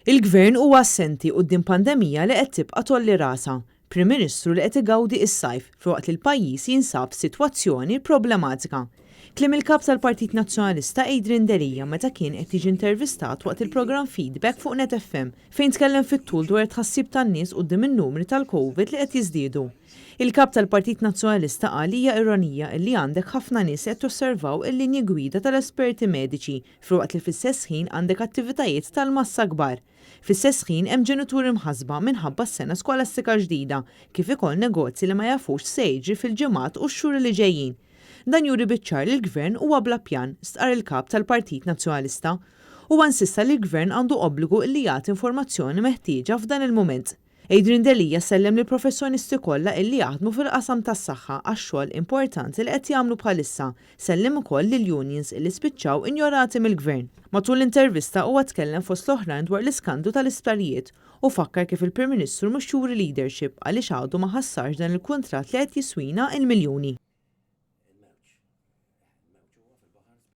Il-Gvern huwa assenti quddiem pandemija li qed tibqa' tolli rasa. Prim Ministru li qed igawdi s-sajf f'waqt li l-pajjiż jinsab f'sitwazzjoni problematika. Kliem il-kap tal-Partit Nazzjonalista Adrian Derija meta kien qed jiġi intervistat waqt il-programm Feedback fuq Net FM fejn tkellem fit-tul dwar tħassib tan-nies quddiem in-numri tal-COVID li qed jiżdiedu. Il-kap tal-Partit Nazzjonalista qal hija ironija li għandek ħafna nies qed tosservaw il-linji gwida tal-esperti mediċi f'waqt li fl-istess ħin għandek attivitajiet tal-massa kbar. Fl-istess ħin hemm ġenituri mħassba minħabba s-sena skolastika ġdida kif ikoll negozji li ma jafux se jiġri fil-ġimgħat u x-xhur li ġejjin. Dan juri biċ-ċar li l-Gvern huwa bla pjan stqar il-kap tal-Partit Nazzjonalista u insista li l-Gvern għandu obbligu li jagħti informazzjoni meħtieġa f'dan il-mument. Adrian Derija sellem li professjonisti kollha illi jaħdmu fil-qasam tas-saħħa għax-xogħol importanti li qed jagħmlu bħalissa, sellem ukoll lill-unions li spiċċaw injorati mill-Gvern. Matul l-intervista huwa tkellem fost l-oħrajn dwar l-iskandlu tal-isptarijiet u fakkar kif il-Prim Ministru mhux juri leadership għaliex għadu ma ħassarx dan il-kuntratt li qed jiswina il-miljuni.